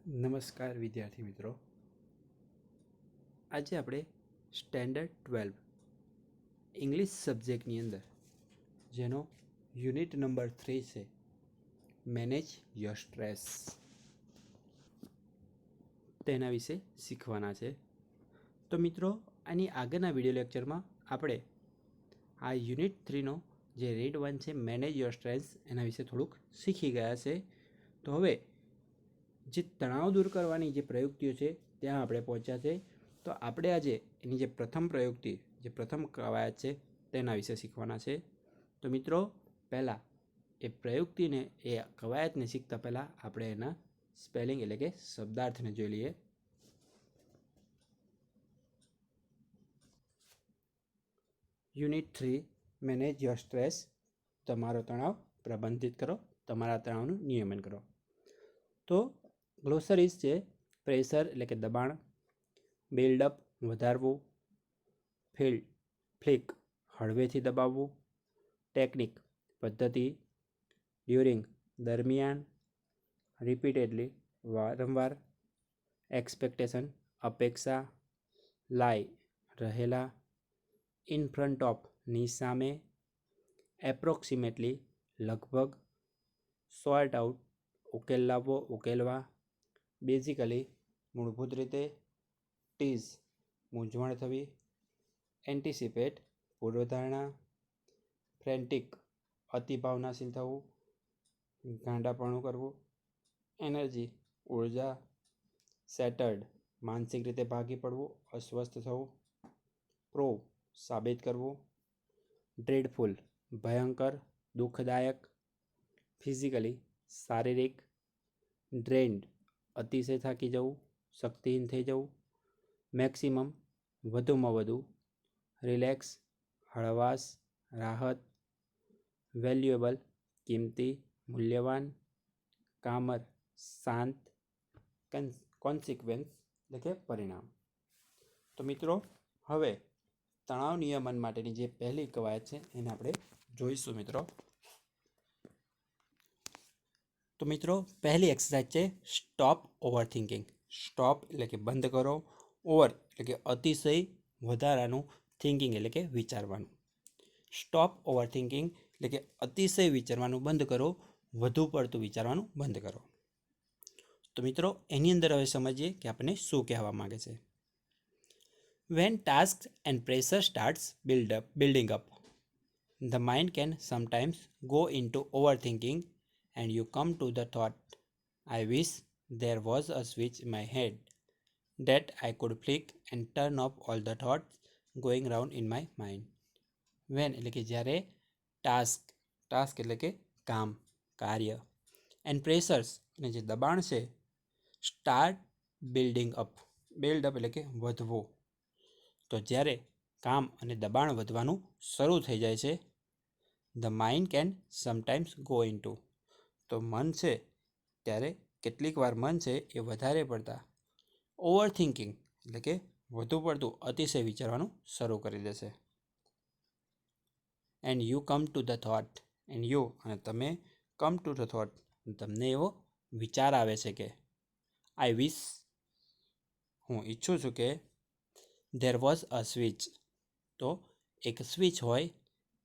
નમસ્કાર વિદ્યાર્થી મિત્રો, આજે આપણે સ્ટેન્ડર્ડ 12 ઇંગ્લિશ સબ્જેક્ટની અંદર જેનો યુનિટ નંબર 3 છે મેનેજ યોર સ્ટ્રેસ તેના વિશે શીખવાના છે. તો મિત્રો, આની આગળના વિડીયો લેક્ચરમાં આપણે આ યુનિટ 3નો જે રીડ 1 છે મેનેજ યોર સ્ટ્રેસ એના વિશે થોડુંક શીખી ગયા છે. તો હવે જે તણાવ દૂર કરવાની જે પ્રયુક્તિઓ છે ત્યાં આપણે પહોંચ્યા છે. તો આપણે આજે એની જે પ્રથમ પ્રયુક્તિ, જે પ્રથમ કવાયત છે તેના વિશે શીખવાના છે. તો મિત્રો, પહેલાં એ પ્રયુક્તિને, એ કવાયતને શીખતા પહેલાં આપણે એના સ્પેલિંગ એટલે કે શબ્દાર્થને જોઈ લઈએ. યુનિટ 3 મેનેજ યોર સ્ટ્રેસ, તમારો તણાવ પ્રબંધિત કરો, તમારા તણાવનું નિયમન કરો. તો ગ્લોસરીઝ છે પ્રેશર એટલે કે દબાણ, બિલ્ડઅપ વધારવું, ફ્લિક હળવેથી દબાવવું, ટેકનિક પદ્ધતિ, ડ્યુરિંગ દરમિયાન, રિપીટેડલી વારંવાર, એક્સપેક્ટેશન અપેક્ષા, લાઈ રહેલા, ઇન ફ્રન્ટ ઓફ ની સામે, એપ્રોક્સિમેટલી લગભગ, સોર્ટ આઉટ ઉકેલ લાવવો ઉકેલવા, બેઝિકલી મૂળભૂત રીતે, ટીઝ મૂંઝવણ થવી, એન્ટિસિપેટ પૂર્વધારણા, ફ્રેન્ટિક અતિભાવનાશીલ થવું, ગાંડાપણું કરવું, એનર્જી ઉર્જા, સેટર્ડ માનસિક રીતે ભાગી પડવું અસ્વસ્થ થવું, પ્રો સાબિત કરવું, ડ્રેડફુલ ભયંકર દુઃખદાયક, ફિઝિકલી શારીરિક, ડ્રેન્ડ અતિશય થાકી જવું શક્તિહીન થઈ જવું, મેક્સિમમ વધુમાં વધુ, રિલેક્સ હળવાશ રાહત, વેલ્યુએબલ કિંમતી મૂલ્યવાન, કામર શાંત, કોન્સિક્વન્સ એટલે કે પરિણામ. તો મિત્રો, હવે તણાવ નિયમન માટેની જે પહેલી કવાયત છે એને આપણે જોઈશું મિત્રો. તો મિત્રો, પહેલી એક્સરસાઇઝ છે સ્ટોપ ઓવર થિંકિંગ. સ્ટોપ એટલે કે બંધ કરો, ઓવર એટલે કે અતિશય, વધારાનું, થિંકિંગ એટલે કે વિચારવાનું. સ્ટોપ ઓવર થિંકિંગ એટલે કે અતિશય વિચારવાનું બંધ કરો, વધુ પડતું વિચારવાનું બંધ કરો. તો મિત્રો, એની અંદર હવે સમજીએ કે આપણને શું કહેવા માંગે છે. When tasks and pressure starts building up, the mind can sometimes go into overthinking and you come to the thought, I wish there was a switch in my head that I could flick and turn off all the thoughts going round in my mind. When એટલે કે જ્યારે task એટલે કે કામ, કાર્ય, and pressures અને જે દબાણ છે, સ્ટાર્ટ બિલ્ડ અપ એટલે કે વધવું. તો જ્યારે કામ અને દબાણ વધવાનું શરૂ થઈ જાય છે, the mind can sometimes go into, તો મન છે ત્યારે કેટલીક વાર મન છે એ વધારે પડતા ઓવર થિંકિંગ એટલે કે વધુ પડતું અતિશય વિચારવાનું શરૂ કરી દેશે. And you come to the thought, and you અને તમે, કમ ટુ ધ થોટ તમને એવો વિચાર આવે છે કે આઈ વિશ હું ઈચ્છું છું કે ધેર વોઝ અ સ્વિચ, તો એક સ્વિચ હોય,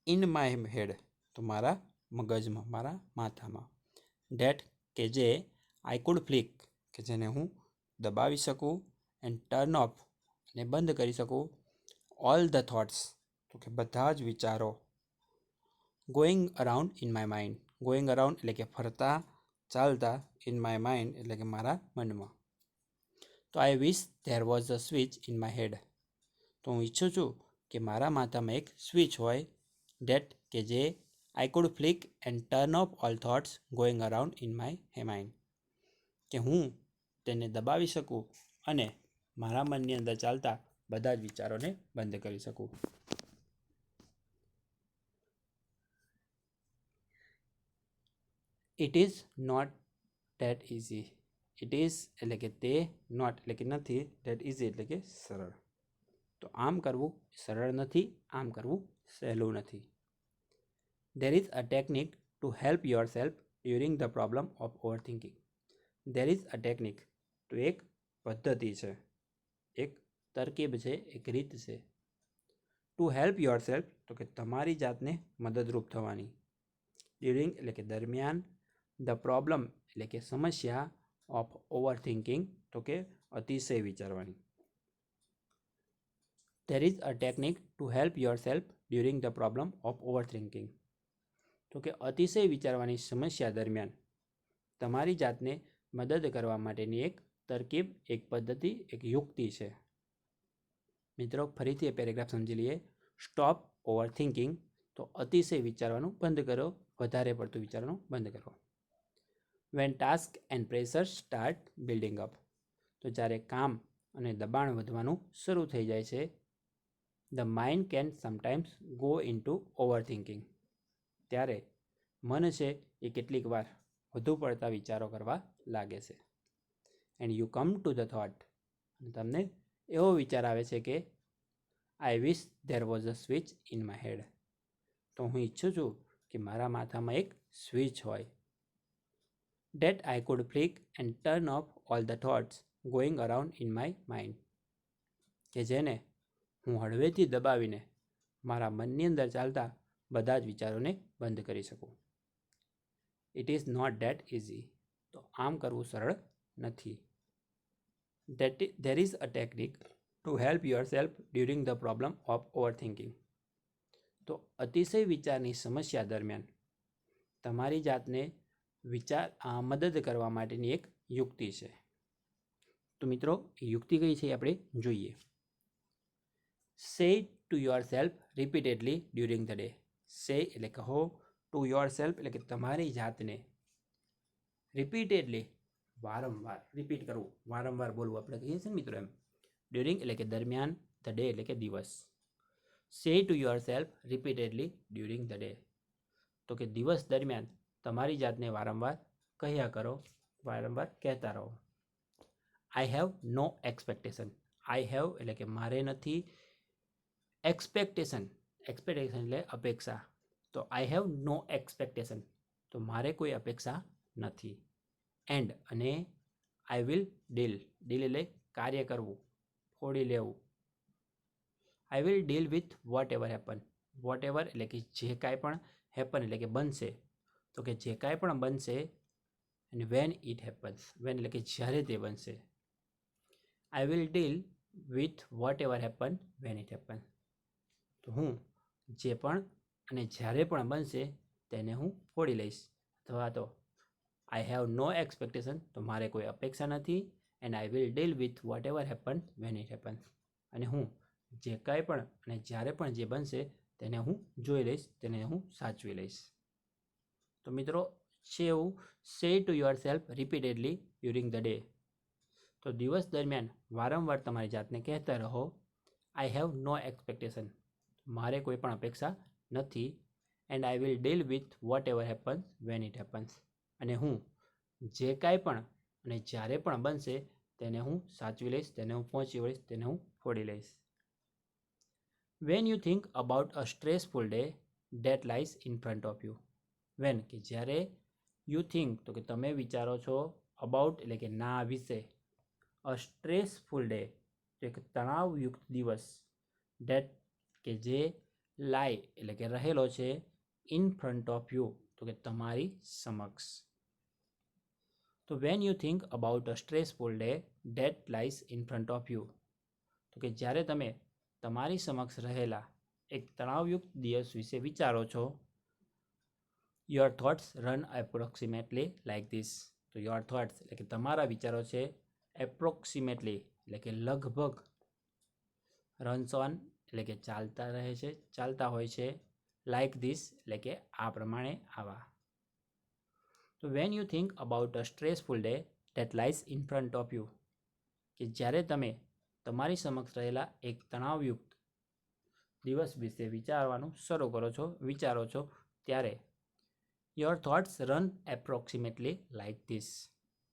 ઇન માય હેડ તો મારા મગજમાં, મારા માથામાં, ડેટ કે જે, આઈ કુડ ફ્લિક કે જેને હું દબાવી શકું, એન્ડ ટર્ન ઓફ અને બંધ કરી શકું, ઓલ ધ થોટ્સ તો કે બધા જ વિચારો, going around in my mind, going around એટલે કે ફરતા ચાલતા, ઇન માય માઇન્ડ એટલે કે મારા મનમાં. તો I wish there was a switch in my head, તો હું ઈચ્છું છું કે મારા માથામાં એક સ્વિચ હોય, ડેટ કે જે, I could flick and turn off all thoughts going around in my mind, કે હું તેને દબાવી શકું અને મારા મનની અંદર ચાલતા બધા જ વિચારોને બંધ કરી શકું. It is not that easy. It is એટલે કે તે, નોટ એટલે કે નથી, ધેટ ઇઝી એટલે કે સરળ. તો આમ કરવું સરળ નથી, આમ કરવું સહેલું નથી. There is a technique to help yourself during the problem of overthinking. There is a technique તો એક પદ્ધતિ છે, એક તરકીબ છે, એક રીત છે. ટુ હેલ્પ યોર સેલ્ફ તો કે તમારી જાતને મદદરૂપ થવાની. ડ્યુરિંગ એટલે કે દરમિયાન. ધ પ્રોબ્લેમ એટલે કે સમસ્યા. ઓફ ઓવર થિંકિંગ તો કે અતિશય વિચારવાની. There is a technique to help yourself during the problem of overthinking. તો કે અતિશય વિચારવાની સમસ્યા દરમિયાન તમારી જાતને મદદ કરવા માટેની એક તરકીબ, એક પદ્ધતિ, એક યુક્તિ છે. મિત્રો ફરીથી એ પેરેગ્રાફ સમજી લઈએ. સ્ટોપ ઓવર થિંકિંગ તો અતિશય વિચારવાનું બંધ કરો, વધારે પડતું વિચારવાનું બંધ કરો. When task and pressure start building up તો જ્યારે કામ અને દબાણ વધવાનું શરૂ થઈ જાય છે. The mind can sometimes go into over thinking ત્યારે મન છે એ કેટલીક વાર વધુ પડતા વિચારો કરવા લાગે છે. And you come to the thought તમને એવો વિચાર આવે છે કે I wish there was a switch in my head તો હું ઈચ્છું છું કે મારા માથામાં એક સ્વિચ હોય. Date I could flick and turn off all the thoughts going around in my mind કે જેને હું હળવેથી દબાવીને મારા મનની અંદર ચાલતા બધા જ વિચારોને બંધ કરી શકું. It is not that easy તો આમ કરવું સરળ નથી. There is a technique to help yourself during the problem of overthinking તો અતિશય વિચારની સમસ્યા દરમિયાન તમારી જાતને મદદ કરવા માટેની એક યુક્તિ છે. તો મિત્રો યુક્તિ કઈ છે આપણે જોઈએ. સે to your self repeatedly during the day. સે એટલે કહો, ટુ યોર સેલ્ફ એટલે કે તમારી જાતને, રિપીટેડલી વારંવાર, રિપીટ કરવું, વારંવાર બોલવું આપણે કહીએ છીએ મિત્રો એમ. ડ્યુરિંગ એટલે કે દરમિયાન, ધ ડે એટલે કે દિવસ. સે to your self repeatedly during the day તો કે દિવસ દરમિયાન તમારી જાતને વારંવાર કહ્યા કરો, વારંવાર કહેતા રહો. I have no expectation. I have એટલે કે મારે નથી, એક્સપેક્ટેશન એટલે અપેક્ષા તો આઈ હેવ નો એક્સપેક્ટેશન તો મારે કોઈ અપેક્ષા નથી. એન્ડ અને આઈ વિલ ડીલ એટલે કાર્ય કરવું, ફોડી લેવું. I will deal with whatever happen. Whatever એટલે કે જે કાંઈ પણ, હેપન એટલે કે બનશે તો કે જે કાંઈ પણ બનશે. અને વેન ઇટ હેપન્સ, વેન એટલે કે જ્યારે તે બનશે. આઈ will deal with whatever happen when it happen તો હું જે પણ અને જ્યારે પણ બનશે તેને હું ફોડી લઈશ. અથવા તો આઈ હેવ નો એક્સપેક્ટેશન તો મારે કોઈ અપેક્ષા નથી. And I will deal with whatever happen when it happens અને હું જે કાંઈ પણ અને જ્યારે પણ જે બનશે તેને હું જોઈ લઈશ, તેને હું સાચવી લઈશ. તો મિત્રો છે એવું સે to your self repeatedly during the day તો દિવસ દરમિયાન વારંવાર તમારી જાતને કહેતા રહો આઈ હેવ નો એક્સપેક્ટેશન મારે કોઈ પણ અપેક્ષા નથી. And I will deal with vote ever happens when it happens અને હું જે કાંઈ પણ અને જ્યારે પણ બનશે તેને હું સાચવી લઈશ, તેને હું પહોંચી વળીશ, તેને હું ફોડી લઈશ. When you think about a stressful day that lies in front of you. When કે જ્યારે યુ થિંક તો કે તમે વિચારો છો, અબાઉટ એટલે કે ના વિશે, અ સ્ટ્રેસફુલ ડે એક તણાવયુક્ત દિવસ, ડેટ કે જે લાય એટલે કે રહેલો છે ઇન ફ્રન્ટ ઓફ યુ તો કે તમારી સમક્ષ. તો van you think about a stressful day that lies in front of you તો કે જ્યારે તમે તમારી સમક્ષ રહેલા એક તણાવયુક્ત દિવસ વિશે વિચારો છો. Your thoughts run approximately like this તો યોર થોટ્સ એટલે કે તમારા વિચારો છે એપ્રોક્સિમેટલી એટલે કે લગભગ, રન્સ ઓન એટલે કે ચાલતા રહે છે, ચાલતા હોય છે, લાઇક ધીસ એટલે કે આ પ્રમાણે, આવા. તો van you think about a stressful day that lies in front of you કે જ્યારે તમે તમારી સમક્ષ રહેલા એક તણાવયુક્ત દિવસ વિશે વિચારવાનું શરૂ વિચારો છો ત્યારે your thoughts run approximately like this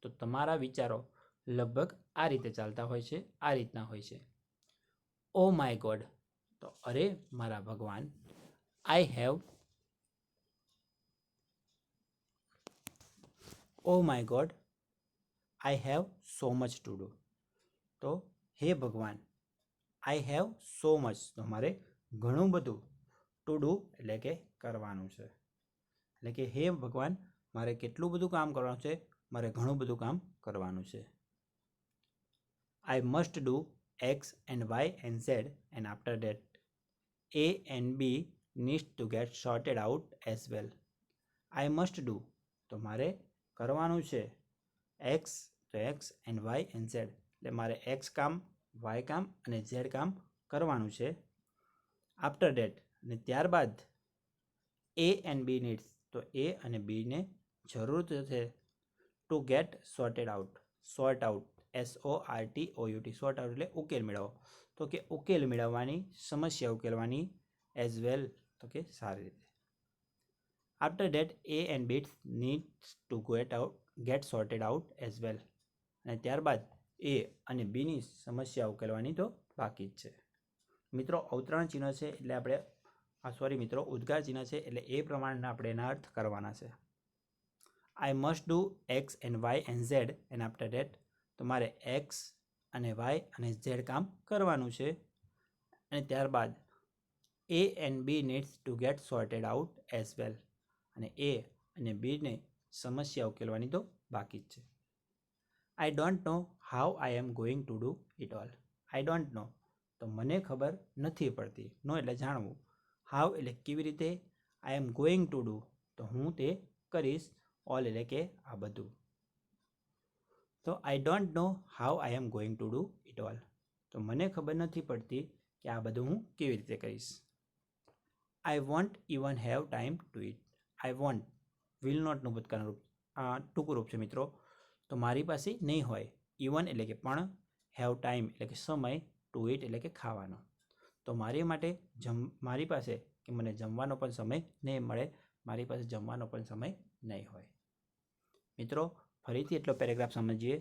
તો તમારા વિચારો લગભગ આ રીતે ચાલતા હોય છે, આ રીતના હોય છે. ઓ માય ગોડ તો અરે મારા ભગવાન, I have, oh my God I have so much to do. તો હે ભગવાન, આઈ હેવ સો મચ, તો મારે ઘણું બધું ટુ ડુ એટલે કે કરવાનું છે. એટલે કે હે ભગવાન, મારે કેટલું બધું કામ કરવાનું છે, મારે ઘણું બધું કામ કરવાનું છે. I must do X and Y and Z and after that A and B needs to get sorted out as well. I must do, તો મારે કરવાનું છે એક્સ, તો X and Y and Z, એટલે મારે એક્સ કામ, Y કામ અને ઝેડ કામ કરવાનું છે. આફ્ટર ડેટ, અને ત્યારબાદ એ એન્ડ બી નીડ્સ, તો એ અને બીને જરૂર છે two get sorted out. Sort out, SORTOUT, sort out એટલે ઉકેલ મેળવો. તો કે ઉકેલ મેળવવાની, સમસ્યા ઉકેલવાની, એઝ વેલ, તો કે સારી રીતે. After that A and B needs to get sorted out as well, અને ત્યારબાદ એ અને બીની સમસ્યા ઉકેલવાની તો બાકી જ છે. મિત્રો અવતરણ ચિહ્ન છે એટલે આપણે મિત્રો ઉદ્ગાર ચિહ્ન છે એટલે એ પ્રમાણના આપણે એના અર્થ કરવાના છે. I must do X and Y and Z and after that, તો મારે એક્સ અને વાય અને ઝેડ કામ કરવાનું છે, અને ત્યારબાદ A and B needs to get sorted out as well, અને એ અને બીને સમસ્યા ઉકેલવાની તો બાકી જ છે. I don't know how I am going to do it all. I don't know, તો મને ખબર નથી પડતી. નો એટલે જાણવું, હાઉ એટલે કેવી રીતે, આઈ એમ ગોઈંગ ટુ ડુ, તો હું તે કરીશ, ઓલ એટલે કે આ બધું. તો I don't know how I am going to do it all, તો મને ખબર નથી પડતી કે આ બધું હું કેવી રીતે કરીશ. I won't even have time to it. I won't, will નોટનું ભૂતકાળનું રૂપ, ટૂંકું રૂપ છે મિત્રો. તો મારી પાસે નહીં હોય, ઇવન એટલે કે પણ, હેવ ટાઈમ એટલે કે સમય, ટુ ઇટ એટલે કે ખાવાનો. તો મારી પાસે કે મને જમવાનો પણ સમય નહીં મળે, મારી પાસે જમવાનો પણ સમય નહીં હોય. મિત્રો ફરીથી એટલો પેરેગ્રાફ સમજીએ.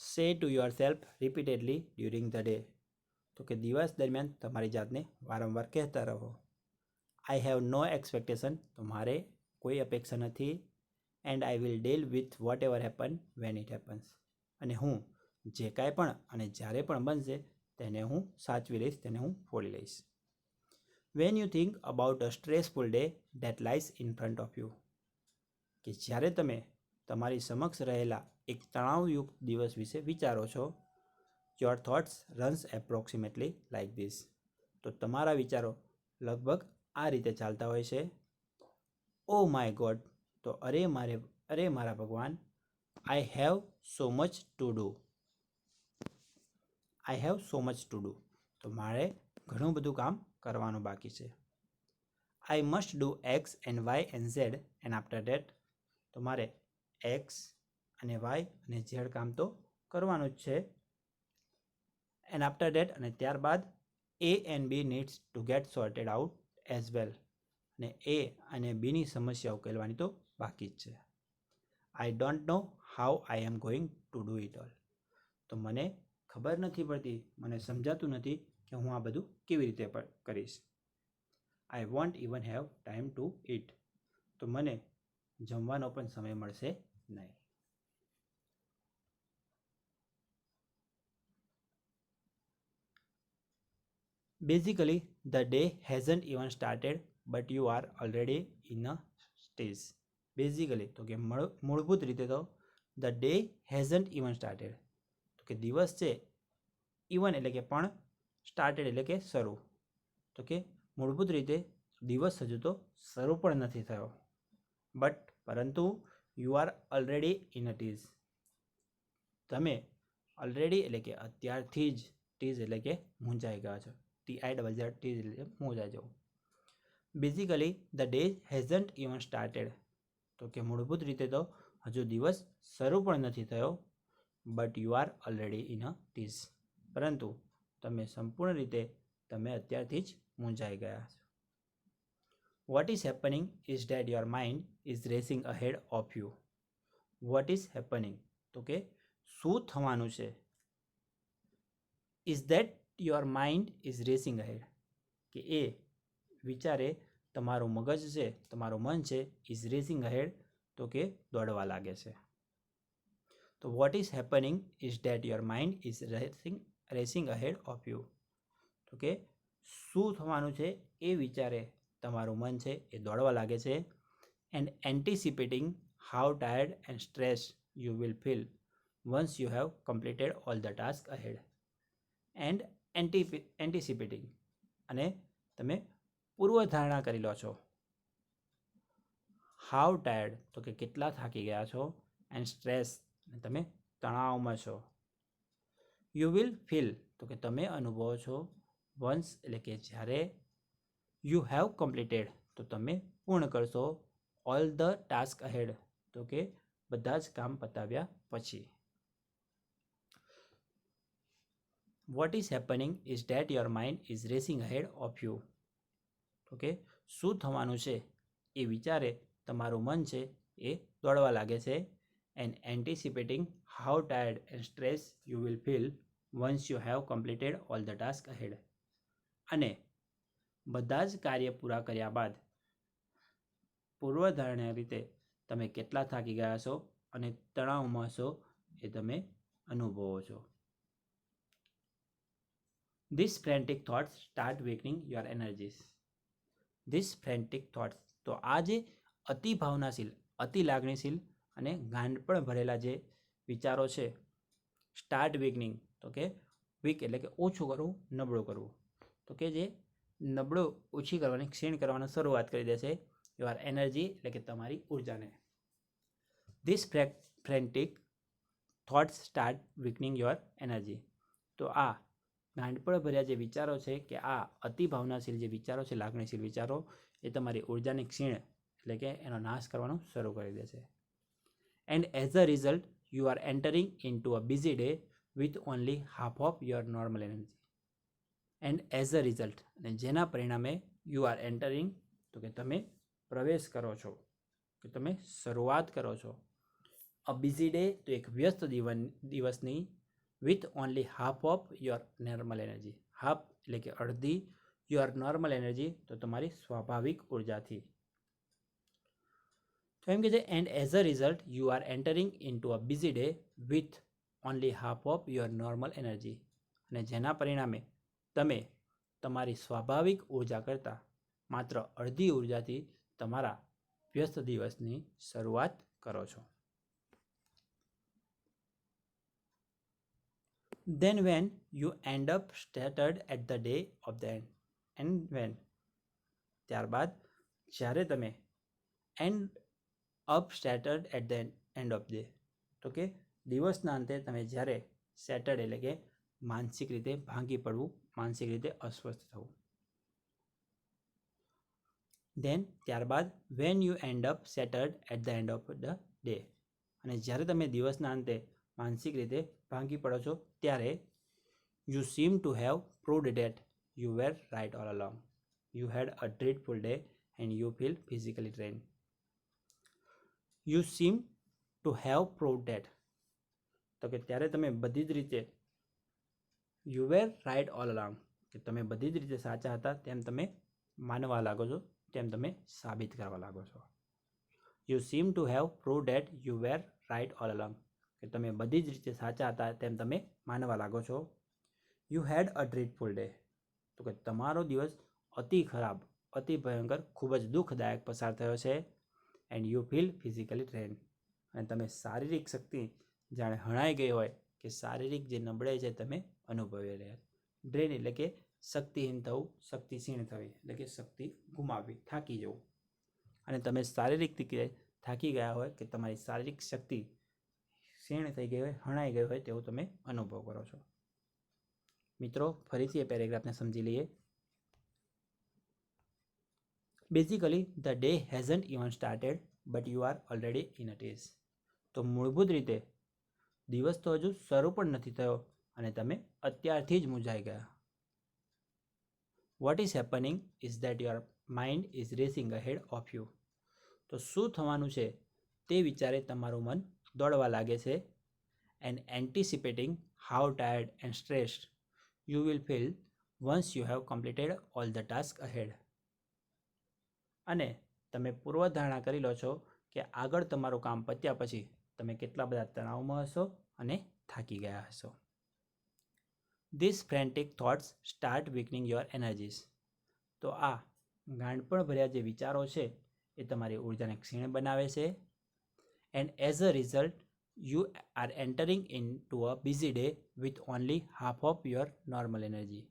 સે to your self repeatedly during the day, તો કે દિવસ દરમિયાન તમારી જાતને વારંવાર કહેતા રહો. આઈ હેવ નો એક્સપેક્ટેશન, તો મારે કોઈ અપેક્ષા નથી. And I will deal with whatever happen when it happens, અને હું જે કાંઈ પણ અને જ્યારે પણ બનશે તેને હું સાચવી લઈશ, તેને હું ફોલી લઈશ. When you think about a stressful day that lies in front of you, કે જ્યારે તમે તમારી સમક્ષ રહેલા એક તણાવયુક્ત દિવસ વિશે વિચારો છો. Your thoughts runs approximately like this, તો તમારા વિચારો લગભગ આ રીતે ચાલતા હોય છે. ઓ માય ગોડ, તો અરે મારા ભગવાન. I have so much to do. I have so much to do, તો મારે ઘણું બધું કામ કરવાનું બાકી છે. I must do X and Y and Z and after that, તો મારે એક્સ અને વાય અને ઝેડ કામ તો કરવાનું જ છે. એન્ડ આફ્ટર ડેટ, અને ત્યારબાદ A and B needs to get sorted out as well, અને એ અને બીની સમસ્યા ઉકેલવાની તો બાકી જ છે. I don't know how I am going to do it all, તો મને ખબર નથી પડતી, મને સમજાતું નથી કે હું આ બધું કેવી રીતે કરીશ. I won't even have time to it, તો મને જમવાનો પણ સમય મળશે નહીં. Basically the day hasn't even started but you are already in a stage. Basically, તો કે મૂળભૂત રીતે તો the day hasn't even started, તો કે દિવસ છે, ઇવન એટલે કે પણ, સ્ટાર્ટેડ એટલે કે શરૂ, તો કે મૂળભૂત રીતે દિવસ હજુ તો શરૂ પણ નથી થયો. પરંતુ you are already in a tease, તમે ઓલરેડી એટલે કે અત્યારથી જ, ટીઝ એટલે કે મૂંઝાઈ ગયા છો. TIZZ, ટીઝ એટલે મૂંઝાઈ જવું. Basically the day hasn't even started, તો કે મૂળભૂત રીતે તો હજુ દિવસ શરૂ પણ નથી થયો. But you are already in a tease, પરંતુ તમે સંપૂર્ણ રીતે તમે અત્યારથી જ મૂંઝાઈ ગયા છો. What is happening is date your mind is racing ahead of you. What is happening, તો કે શું થવાનું છે. Is that your mind is racing ahead, કે એ વિચારે તમારું મગજ છે, તમારું મન છે ઇઝ રેસિંગ અહેડ, તો કે દોડવા લાગે છે. તો what is happening is date your mind is racing ahead of you. તો કે શું થવાનું છે એ વિચારે તમારું મન છે એ દોડવા લાગે છે. And anticipating how tired and stress you will feel once you have completed all the task ahead. And anticipating, અને તમે પૂર્વધારણા કરી લો છો. હાઉ ટાયર્ડ, તો કે કેટલા થાકી ગયા છો. એન્ડ સ્ટ્રેસ, તમે તણાવમાં છો. યુ વિલ ફીલ, તો કે તમે અનુભવો છો. વન્સ, એટલે કે જ્યારે. યુ હેવ કમ્પ્લીટેડ, તો તમે પૂર્ણ કરશો. ઓલ ધ ટાસ્ક અહેડ, તો કે બધા જ કામ પતાવ્યા પછી. What is happening is date your mind is racing ahead of you. તો કે શું થવાનું છે એ વિચારે તમારું મન છે એ દોડવા લાગે છે. And anticipating how tired and stress you will feel once you have completed all the task ahead. અને બધા જ કાર્ય પૂરા કર્યા બાદ પૂર્વધારણા રીતે તમે કેટલા થાકી ગયા છો અને તણાવમાં છો એ તમે અનુભવો છો. These frantic thoughts start weakening your energies. These frantic thoughts, તો આ જે અતિ ભાવનાશીલ, અતિ લાગણીશીલ અને ગાંડપણ ભરેલા જે વિચારો છે, સ્ટાર્ટ વીકનિંગ, તો કે વીક એટલે કે ઓછું કરવું, નબળું કરવું. તો કે જે નબળું ઓછી કરવાની, ક્ષીણ કરવાની શરૂઆત કરી દેશે યોર એનર્જી, એટલે કે તમારી ઉર્જાને. This frantic thoughts start weakening your energy. તો આ ગાંડપણ ભર્યા જે વિચારો છે, કે આ અતિ ભાવનાશીલ જે વિચારો છે, લાગણીશીલ વિચારો, એ તમારી ઉર્જાની ક્ષીણ, એટલે કે એનો નાશ કરવાનો શરૂ કરી દેશે. And as a result you are entering in to a busy day with only half of your normal energy. And as a result, અને જેના પરિણામે યુ આર એન્ટરિંગ, તો કે તમે પ્રવેશ કરો છો, કે તમે શરૂઆત કરો છો. અ બિઝી ડે, તો એક વ્યસ્ત દિવસની, with only half of your normal energy. Half એટલે કે અડધી, યોર નોર્મલ એનર્જી, તો તમારી સ્વાભાવિક ઉર્જાથી. તો એમ કે છે and as a result you are entering in to a busy day with only half of your normal energy. અને જેના પરિણામે તમે તમારી સ્વાભાવિક ઉર્જા કરતાં માત્ર અડધી ઉર્જાથી તમારા વ્યસ્ત દિવસની શરૂઆત કરો છો. Then when you end up shattered at the day of the end. And when, ત્યારબાદ જ્યારે તમે end up shattered at the end of the day, તો કે દિવસના અંતે તમે જ્યારે સેટર્ડ એટલે કે માનસિક રીતે ભાંગી પડવું, માનસિક રીતે અસ્વસ્થ થવું. Then ત્યારબાદ when you end up shattered at the end of the day, અને જ્યારે તમે દિવસના અંતે માનસિક રીતે ભાંગી પડો છો ત્યારે you seem to have proved that you were right all along. You had a dreadful day and you feel physically drained. You seem to have proved that, તો કે ત્યારે તમે બધી જ રીતે you were right all along, કે તમે બધી જ રીતે સાચા હતા તેમ તમે માનવા લાગો છો, તેમ તમે સાબિત કરવા લાગો છો. You seem to have proved that you were right all along, કે તમે બધી જ રીતે સાચા હતા તેમ તમે માનવા લાગો છો. You had a dreadful day, તો કે તમારો દિવસ અતિ ખરાબ, અતિ ભયંકર, ખૂબ જ દુઃખદાયક પસાર થયો છે. And you feel physically train, અને તમે શારીરિક શક્તિ જાણે હણાઈ ગઈ હોય, કે શારીરિક જે નબળાઈ છે તમે અનુભવી રહ્યા. ડ્રેન એટલે કે શક્તિહીન થવું, શક્તિક્ષીણ થવી, એટલે કે શક્તિ ગુમાવવી, થાકી જવું. અને તમે શારીરિક રીતે થાકી ગયા હોય, કે તમારી શારીરિક શક્તિ ક્ષીણ થઈ ગઈ હોય, હણાઈ ગઈ હોય તેવું તમે અનુભવ કરો છો. મિત્રો, ફરીથી એ પેરેગ્રાફને સમજી લઈએ. Basically the day hasn't even started but you are already in a tizz. તો મૂળભૂત રીતે દિવસ તો હજુ શરૂ પણ નથી થયો અને તમે અત્યારથી જ મૂંઝાઈ ગયા. What is happening is that your mind is racing ahead of you. તો શું થવાનું છે તે વિચારે તમારું મન દોડવા લાગે છે. And anticipating how tired and stressed you will feel once you have completed all the task ahead. અને તમે પૂર્વધારણા કરી લો છો કે આગળ તમારું કામ પત્યા પછી તમે કેટલા બધા તણાવમાં હશો અને થાકી ગયા હશો. These frantic thoughts start weakening your energies. તો આ ગાંડપણ ભર્યા જે વિચારો છે એ તમારી ઉર્જાને ક્ષીણ બનાવે છે. And as a result you are entering into a busy day with only half of your normal energy.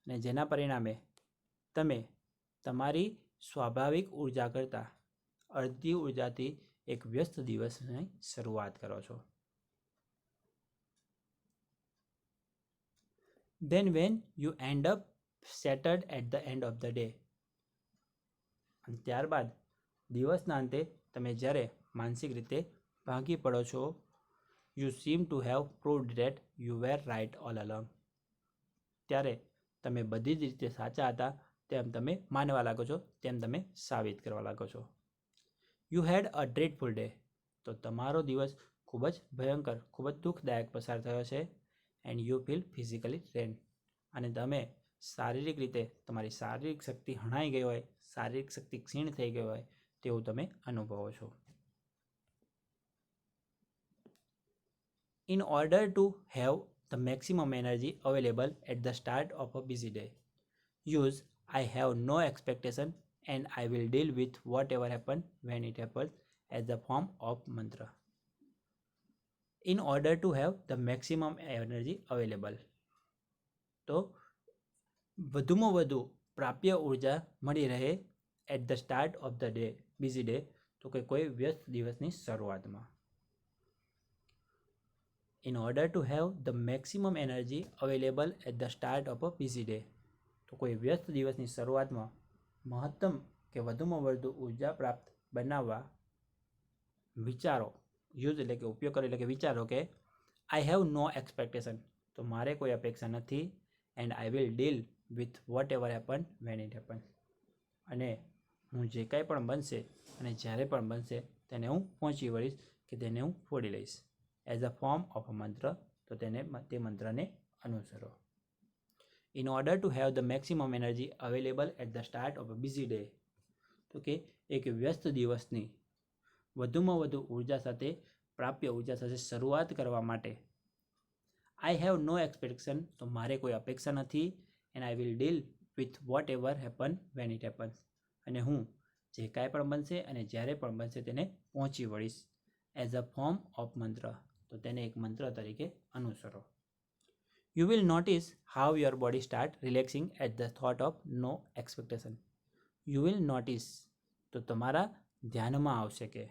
અને જેના પરિણામે તમે તમારી સ્વાભાવિક ઉર્જા કરતાં અડધી ઉર્જાથી એક વ્યસ્ત દિવસની શરૂઆત કરો છો. Then when you end up shattered at the end of the day. અને ત્યારબાદ દિવસના અંતે તમે જ્યારે માનસિક રીતે ભાંગી પડો છો, you seem to have proved that you were right all along. ત્યારે તમે બધી જ રીતે સાચા હતા તેમ તમે માનવા લાગો છો, તેમ તમે સાબિત કરવા લાગો છો. You had a dreadful day. તો તમારો દિવસ ખૂબ જ ભયંકર, ખૂબ જ દુઃખદાયક પસાર થયો છે. And you feel physically drain. અને તમે શારીરિક રીતે તમારી શારીરિક શક્તિ હણાઈ ગઈ હોય, શારીરિક શક્તિ ક્ષીણ થઈ ગઈ હોય તેવું તમે અનુભવો છો. In order to have the maximum energy available at the start of a busy day, use I have no expectation and I will deal with whatever happens when it happens as the form of mantra. In order to have the maximum energy available. તો વધુમાં વધુ પ્રાપ્ય ઉર્જા મળી રહે at the start of the day, busy day, તો કે કોઈ વ્યસ્ત દિવસની શરૂઆતમાં. In order to have the maximum energy available at the start of a busy day. તો કોઈ વ્યસ્ત દિવસની શરૂઆતમાં મહત્તમ કે વધુમાં વધુ ઉર્જા પ્રાપ્ત બનાવવા વિચારો, યુઝ એટલે કે ઉપયોગ કરો એટલે કે વિચારો કે આઈ હેવ નો એક્સપેક્ટેશન. તો મારે કોઈ અપેક્ષા નથી. And I will deal with whatever happen when it happen. અને હું જે કાંઈ પણ બનશે અને જ્યારે પણ બનશે તેને હું પહોંચી વળીશ કે તેને હું ફોડી લઈશ. As a form of a મંત્ર. તો તે મંત્રને અનુસરો. In order to have the maximum energy available at the start of a busy day. તો કે એક વ્યસ્ત દિવસની વધુમાં વધુ ઉર્જા સાથે, પ્રાપ્ય ઉર્જા સાથે શરૂઆત કરવા માટે I have no expectation. તો મારે કોઈ અપેક્ષા નથી. and I will deal with whatever happen when it happens. અને હું જે કાંઈ પણ બનશે અને જ્યારે પણ બનશે તેને પહોંચી વળીશ. એઝ અ ફોર્મ ઓફ મંત્ર. તો તેને એક મંત્ર તરીકે અનુસરો. You will notice how your body start relaxing at the thought of no expectation. You will notice. તો તમારા ધ્યાનમાં આવશે કે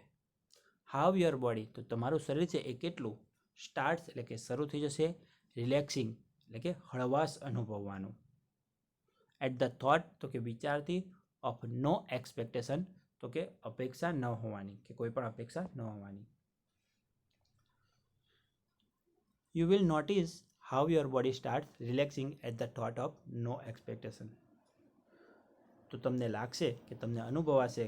how your body. તો તમારું શરીર છે એ કેટલું સ્ટાર્ટ્સ એટલે કે શરૂ થઈ જશે રિલેક્સિંગ એટલે કે હળવાશ અનુભવવાનું. એટ ધ થોટ તો કે વિચારથી, ઓફ નો એક્સપેક્ટેશન તો કે અપેક્ષા ન હોવાની કે કોઈ પણ અપેક્ષા ન હોવાની. You will notice how your body starts relaxing at the thought of no expectation. તો તમને લાગશે કે તમને અનુભવાશે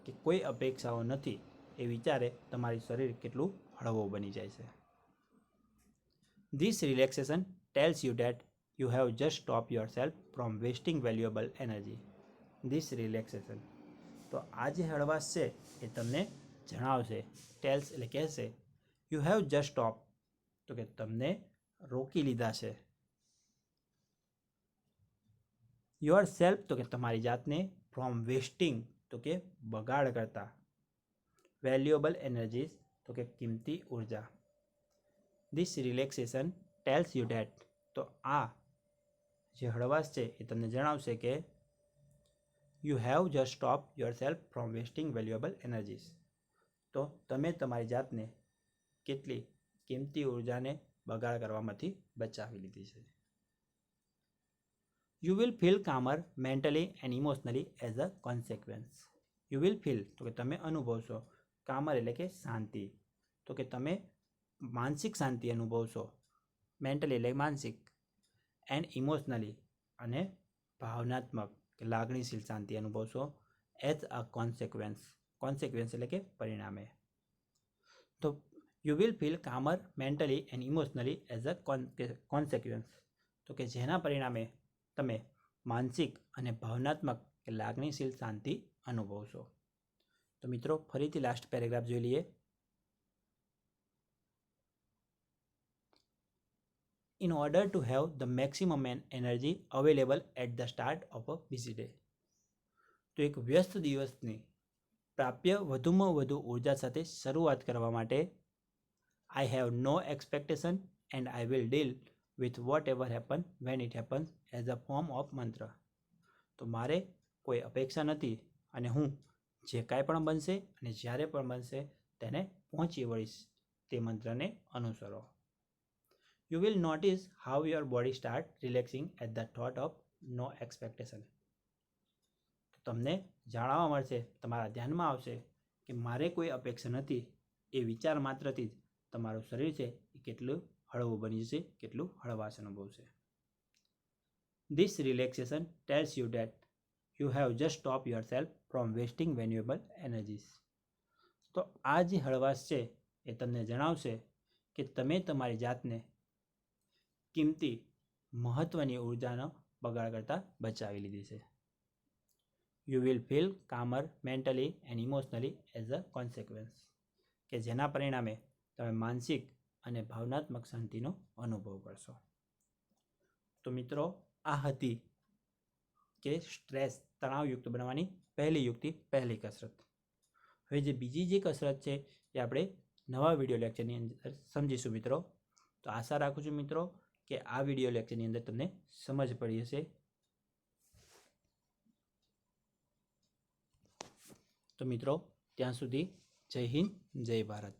કે કોઈ અપેક્ષાઓ નથી એ વિચારે તમારી શરીર કેટલું હળવું બની જાય છે. This relaxation tells you that you have just stopped yourself from wasting valuable energy. This relaxation. તો આ જે હળવાશ છે એ તમને જણાવશે, ટેલ્સ એટલે કહેશે, યુ હેવ જસ્ટ સ્ટોપ તો કે તમને રોકી લીધા છે. યોર સેલ્ફ તો કે તમારી જાતને, ફ્રોમ વેસ્ટિંગ તો કે બગાડ કરતા, વેલ્યુએબલ એનર્જીસ તો કે કિંમતી ઉર્જા. This relaxation tells you that. તો આ જે હળવાશ છે એ તમને જણાવશે કે you have just stop yourself from wasting valuable energies. તો તમે તમારી જાતને કેટલી કિંમતી ઉર્જાને બગાડ કરવામાંથી બચાવી લીધી છે. You will feel calmer mentally and emotionally as a consequence. You will feel તો કે તમે અનુભવશો, કામર એટલે કે શાંતિ તો કે તમે માનસિક શાંતિ અનુભવશો, મેન્ટલી એટલે માનસિક, એન્ડ ઇમોશનલી અને ભાવનાત્મક કે લાગણીશીલ શાંતિ અનુભવશો એઝ અ કોન્સિક્વન્સ. કોન્સિક્વન્સ એટલે કે પરિણામે. તો you will feel calmer mentally and emotionally as a consequence તો કે જેના પરિણામે તમે માનસિક અને ભાવનાત્મક કે લાગણીશીલ શાંતિ અનુભવશો. તો મિત્રો ફરીથી લાસ્ટ પેરેગ્રાફ જોઈ લઈએ. In order to have the maximum energy available at the start of a busy day. તો એક વ્યસ્ત દિવસની પ્રાપ્ય વધુમાં વધુ ઉર્જા સાથે શરૂઆત કરવા માટે I have no expectation and I will deal with whatever happen when it happens as a form of mantra. તો મારે કોઈ અપેક્ષા નથી અને હું જે કાંઈ પણ બનશે અને જ્યારે પણ બનશે તેને પહોંચી વળીશ. તે મંત્રને અનુસરો. You will notice how your body start relaxing at the thought of no expectation. તમને જાણવા મળશે, તમારા ધ્યાનમાં આવશે કે મારે કોઈ અપેક્ષા નથી એ વિચાર માત્રથી જ તમારું શરીર છે એ કેટલું હળવું બની જશે, કેટલું હળવાશ અનુભવશે. This relaxation tells you that you have just stopped yourself from wasting valuable energies. તો આ જે હળવાશ છે એ તમને જણાવશે કે તમે તમારી જાતને કિંમતી મહત્વની ઉર્જાનો બગાડ કરતાં બચાવી લીધી છે. You will feel calmer mentally and emotionally as a consequence. કે જેના પરિણામે તમે માનસિક અને ભાવનાત્મક શાંતિનો અનુભવ કરશો. તો મિત્રો આ હતી કે સ્ટ્રેસ તણાવયુક્ત બનાવવાની પહેલી યુક્તિ, પહેલી કસરત. હવે જે બીજી જે કસરત છે એ આપણે નવા વિડીયો લેક્ચરની અંદર સમજીશું મિત્રો. તો આશા રાખું છું મિત્રો કે આ વિડીયો લેક્ચરની અંદર તમને સમજ પડી હશે. તો મિત્રો ત્યાં સુધી જય હિન્દ, જય ભારત.